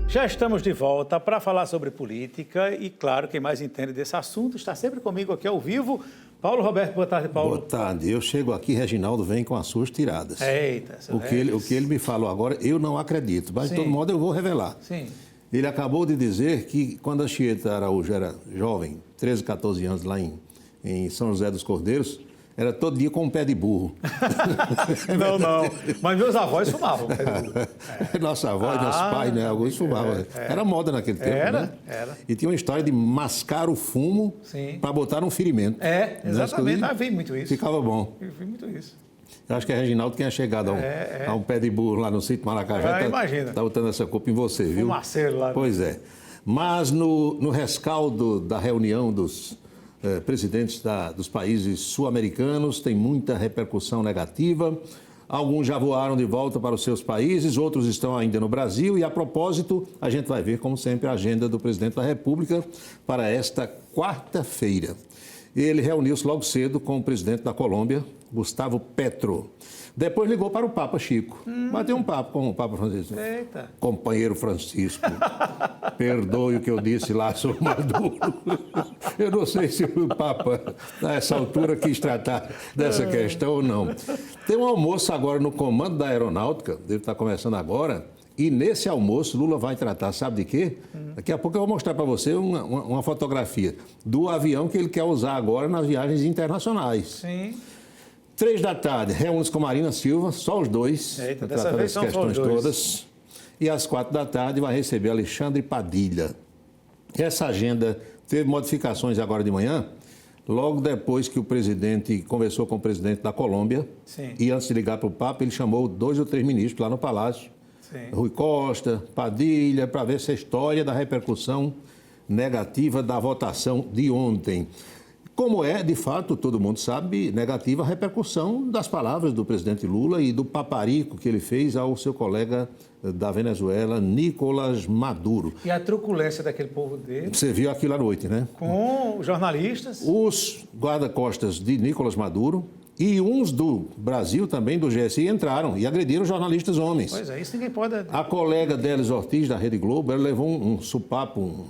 Já estamos de volta para falar sobre política e, claro, quem mais entende desse assunto está sempre comigo aqui ao vivo. Paulo Roberto, boa tarde, Paulo. Boa tarde. Eu chego aqui, Reginaldo vem com as suas tiradas. Eita, o que ele me falou agora, eu não acredito, mas de todo modo eu vou revelar. Sim. Ele acabou de dizer que quando a Chieta Araújo era jovem, 13, 14 anos, lá em São José dos Cordeiros, era todo dia com um pé de burro. Não. Mas meus avós fumavam pé de burro. Nossa avó e nossos pais, né? Alguns fumavam. Era moda naquele tempo, né? Era. E tinha uma história de mascar o fumo para botar um ferimento. Exatamente. Ah, vi muito isso. Ficava bom. Eu vi muito isso. Eu acho que é Reginaldo que tinha chegado a um pé de burro lá no sítio Maracajá. Imagina. Está botando essa culpa em você, viu? Fumaceiro lá. Pois é. Mas no rescaldo da reunião dos presidentes dos países sul-americanos, tem muita repercussão negativa. Alguns já voaram de volta para os seus países, outros estão ainda no Brasil. E, a propósito, a gente vai ver, como sempre, a agenda do presidente da República para esta quarta-feira. Ele reuniu-se logo cedo com o presidente da Colômbia, Gustavo Petro. Depois ligou para o Papa Chico. Bateu um papo com o Papa Francisco. Eita. Companheiro Francisco, perdoe o que eu disse lá sobre Maduro. Eu não sei se o Papa, nessa altura, quis tratar dessa questão ou não. Tem um almoço agora no comando da Aeronáutica, deve estar começando agora, e nesse almoço Lula vai tratar, sabe de quê? Daqui a pouco eu vou mostrar para você uma fotografia do avião que ele quer usar agora nas viagens internacionais. Sim. 3 da tarde, reúne-se com Marina Silva, só os dois, para tratar das questões todas. E às 4 da tarde vai receber Alexandre Padilha. Essa agenda teve modificações agora de manhã, logo depois que o presidente conversou com o presidente da Colômbia. Sim. E antes de ligar para o Papa, ele chamou 2 ou 3 ministros lá no Palácio. Sim. Rui Costa, Padilha, para ver essa história da repercussão negativa da votação de ontem. Como é, de fato, todo mundo sabe, negativa a repercussão das palavras do presidente Lula e do paparico que ele fez ao seu colega da Venezuela, Nicolás Maduro. E a truculência daquele povo dele. Você viu aquilo à noite, né? Com jornalistas. Os guarda-costas de Nicolás Maduro e uns do Brasil também, do GSI, entraram e agrediram jornalistas homens. Pois é, isso ninguém pode... A colega Délis Ortiz, da Rede Globo, ela levou um supapo,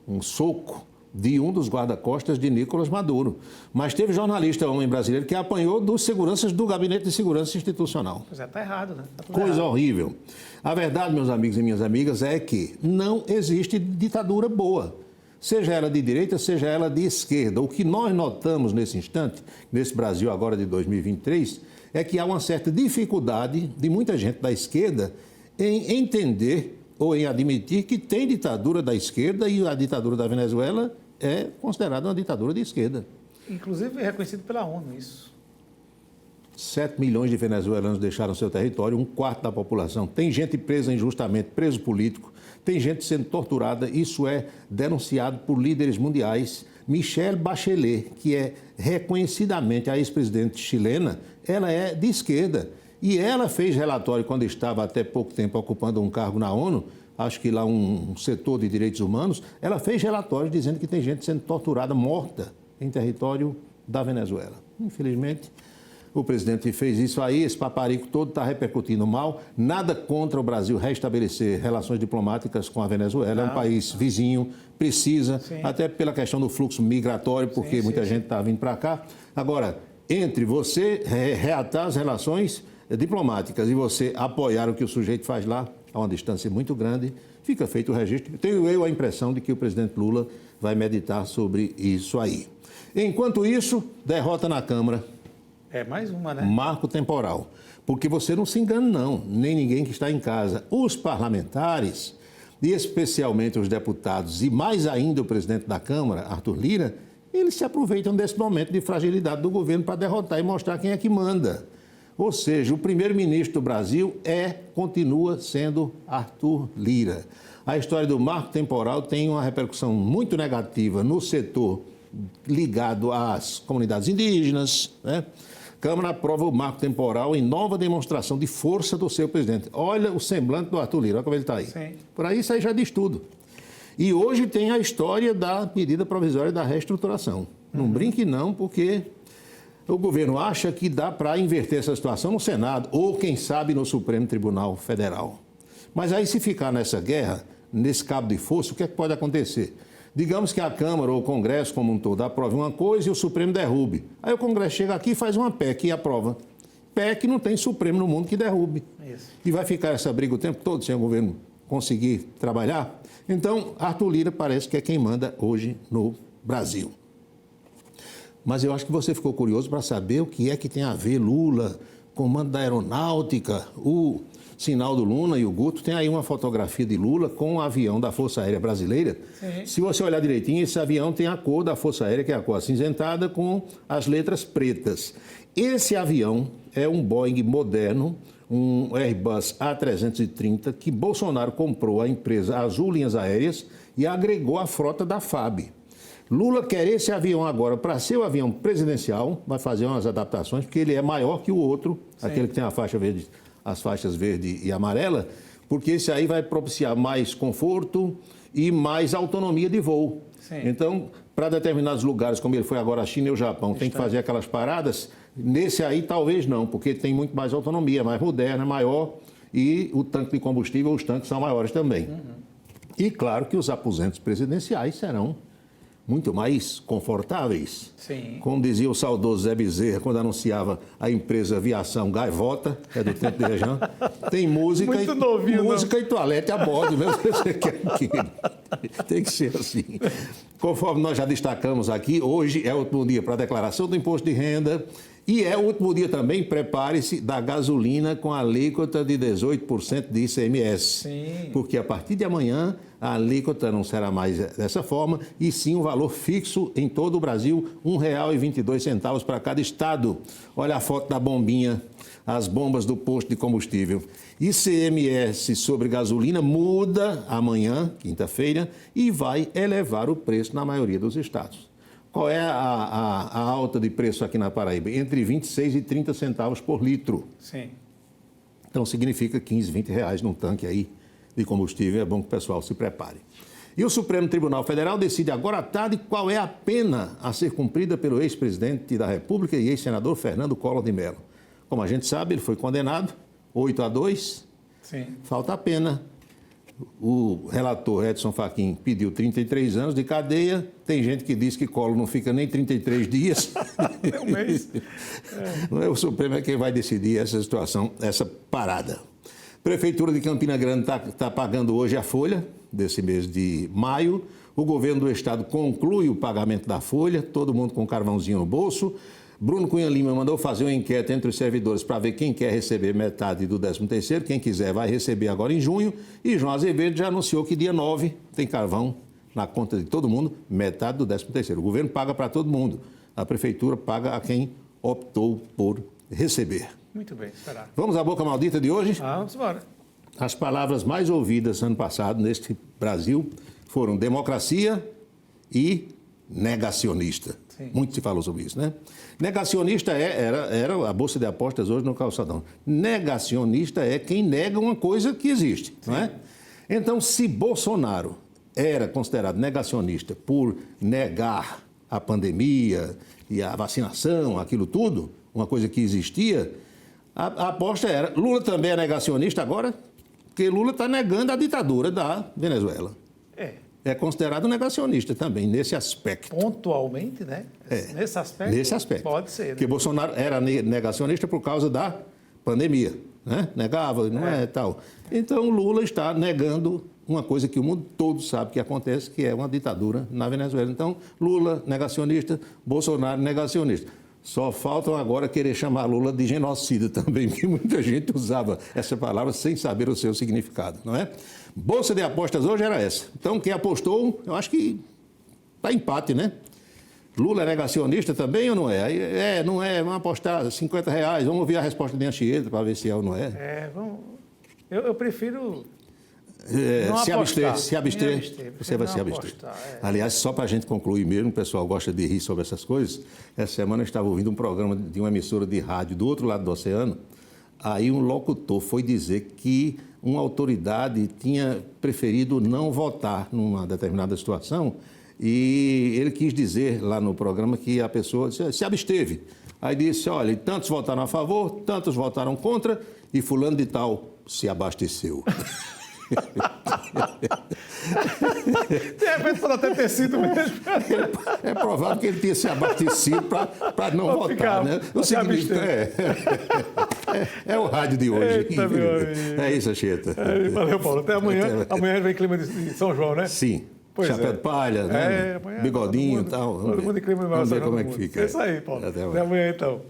um soco de um dos guarda-costas de Nicolás Maduro. Mas teve jornalista homem brasileiro que apanhou dos seguranças do Gabinete de Segurança Institucional. Pois é, está errado, né? Tá Coisa errado. horrível. A verdade, meus amigos e minhas amigas, é que não existe ditadura boa. Seja ela de direita, seja ela de esquerda. O que nós notamos nesse instante, nesse Brasil agora de 2023, é que há uma certa dificuldade de muita gente da esquerda em entender ou em admitir que tem ditadura da esquerda e a ditadura da Venezuela é considerada uma ditadura de esquerda. Inclusive é reconhecido pela ONU isso. 7 milhões de venezuelanos deixaram seu território, 1/4 da população. Tem gente presa injustamente, preso político, tem gente sendo torturada. Isso é denunciado por líderes mundiais. Michelle Bachelet, que é reconhecidamente a ex-presidente chilena, ela é de esquerda. E ela fez relatório quando estava até pouco tempo ocupando um cargo na ONU, acho que lá um setor de direitos humanos, ela fez relatório dizendo que tem gente sendo torturada, morta em território da Venezuela. Infelizmente, o presidente fez isso aí, esse paparico todo está repercutindo mal. Nada contra o Brasil restabelecer relações diplomáticas com a Venezuela. É um país vizinho, precisa, até pela questão do fluxo migratório, porque muita gente está vindo para cá. Agora, entre você reatar as relações diplomáticas e você apoiar o que o sujeito faz lá, a uma distância muito grande, fica feito o registro. Tenho eu a impressão de que o presidente Lula vai meditar sobre isso aí. Enquanto isso, derrota na Câmara. É mais uma, né? Marco temporal. Porque você não se engana, não, nem ninguém que está em casa. Os parlamentares, e especialmente os deputados, e mais ainda o presidente da Câmara, Arthur Lira, eles se aproveitam desse momento de fragilidade do governo para derrotar e mostrar quem é que manda. Ou seja, o primeiro-ministro do Brasil continua sendo Arthur Lira. A história do marco temporal tem uma repercussão muito negativa no setor ligado às comunidades indígenas, né? Câmara aprova o marco temporal em nova demonstração de força do seu presidente. Olha o semblante do Arthur Lira, olha como ele está aí. Sim. Por aí, isso aí já diz tudo. E hoje tem a história da medida provisória da reestruturação. Não brinque não, porque o governo acha que dá para inverter essa situação no Senado ou, quem sabe, no Supremo Tribunal Federal. Mas aí, se ficar nessa guerra, nesse cabo de força, o que é que pode acontecer? Digamos que a Câmara ou o Congresso como um todo aprove uma coisa e o Supremo derrube. Aí o Congresso chega aqui e faz uma PEC e aprova. PEC não tem Supremo no mundo que derrube. Isso. E vai ficar essa briga o tempo todo sem o governo conseguir trabalhar? Então, Arthur Lira parece que é quem manda hoje no Brasil. Mas eu acho que você ficou curioso para saber o que é que tem a ver Lula, comando da aeronáutica, o Sinaldo Luna e o Guto. Tem aí uma fotografia de Lula com um avião da Força Aérea Brasileira. Sim. Se você olhar direitinho, esse avião tem a cor da Força Aérea, que é a cor acinzentada, com as letras pretas. Esse avião é um Boeing moderno, um Airbus A330, que Bolsonaro comprou à empresa Azul Linhas Aéreas e agregou à frota da FAB. Lula quer esse avião agora para ser o avião presidencial, vai fazer umas adaptações, porque ele é maior que o outro, sim, aquele que tem a faixa verde, as faixas verde e amarela, porque esse aí vai propiciar mais conforto e mais autonomia de voo. Sim. Então, para determinados lugares, como ele foi agora a China e o Japão, tem que fazer aquelas paradas. Nesse aí, talvez não, porque tem muito mais autonomia, mais moderna, maior, e o tanque de combustível, os tanques são maiores também. Uhum. E claro que os aposentos presidenciais serão muito mais confortáveis. Sim. Como dizia o saudoso Zé Bezerra, quando anunciava a empresa Aviação Gaivota, que é do tempo de Região, tem música, muito novinho, música e toalete a bordo, mesmo que você quer aquilo. Tem que ser assim. Conforme nós já destacamos aqui, hoje é o último dia para a declaração do imposto de renda e é o último dia também, prepare-se, da gasolina com a alíquota de 18% de ICMS. Sim. Porque a partir de amanhã a alíquota não será mais dessa forma, e sim um valor fixo em todo o Brasil, R$ 1,22 para cada estado. Olha a foto da bombinha, as bombas do posto de combustível. ICMS sobre gasolina muda amanhã, quinta-feira, e vai elevar o preço na maioria dos estados. Qual é a alta de preço aqui na Paraíba? Entre 26 e 30 centavos por litro. Sim. Então significa 15, 20 reais num tanque aí de combustível. É bom que o pessoal se prepare. E o Supremo Tribunal Federal decide agora à tarde qual é a pena a ser cumprida pelo ex-presidente da República e ex-senador Fernando Collor de Mello. Como a gente sabe, ele foi condenado 8-2. Sim. Falta a pena. O relator Edson Fachin pediu 33 anos de cadeia. Tem gente que diz que Collor não fica nem 33 dias. É um mês. O Supremo é quem vai decidir essa situação, essa parada. Prefeitura de Campina Grande está pagando hoje a folha desse mês de maio. O governo do estado conclui o pagamento da folha, todo mundo com carvãozinho no bolso. Bruno Cunha Lima mandou fazer uma enquete entre os servidores para ver quem quer receber metade do 13º. Quem quiser vai receber agora em junho. E João Azevedo já anunciou que dia 9 tem carvão na conta de todo mundo, metade do 13º. O governo paga para todo mundo. A prefeitura paga a quem optou por receber. Muito bem, será. Vamos à boca maldita de hoje? Vamos embora. As palavras mais ouvidas ano passado neste Brasil foram democracia e negacionista. Sim. Muito se falou sobre isso, né? Negacionista era a bolsa de apostas hoje no calçadão. Negacionista é quem nega uma coisa que existe, sim, não é? Então, se Bolsonaro era considerado negacionista por negar a pandemia e a vacinação, aquilo tudo, uma coisa que existia, a aposta era, Lula também é negacionista agora? Porque Lula está negando a ditadura da Venezuela. É considerado negacionista também, nesse aspecto. Pontualmente, né? Nesse aspecto? Nesse aspecto. Pode ser. Né? Porque Bolsonaro era negacionista por causa da pandemia, né? Negava, não é tal. Então, Lula está negando uma coisa que o mundo todo sabe que acontece, que é uma ditadura na Venezuela. Então, Lula negacionista, Bolsonaro negacionista. Só faltam agora querer chamar Lula de genocida também, porque muita gente usava essa palavra sem saber o seu significado, não é? Bolsa de apostas hoje era essa. Então, quem apostou, eu acho que está empate, né? Lula é negacionista também ou não é? Não é. Vamos apostar R$50. Vamos ouvir a resposta de Anchieta para ver se é ou não é. Eu prefiro se abster. Você vai se abster. Aliás, só para a gente concluir mesmo, o pessoal gosta de rir sobre essas coisas. Essa semana eu estava ouvindo um programa de uma emissora de rádio do outro lado do oceano. Aí um locutor foi dizer que uma autoridade tinha preferido não votar numa determinada situação e ele quis dizer lá no programa que a pessoa se absteve. Aí disse, olha, tantos votaram a favor, tantos votaram contra e fulano de tal se abasteceu. De repente pode até ter sido mesmo. É provável que ele tenha se abastecido para não votar, ficar, né? pra O seguinte, é o rádio de hoje. Eita, meu amigo. É isso, Anchieta. Valeu, Paulo. Até amanhã. Amanhã vem clima de São João, né? Sim. Pois Chapéu é. de palha, né? Amanhã, Bigodinho e todo tal. mundo em clima de Vamos ver São como é João. que fica. É isso aí, Paulo. Até Até amanhã, então.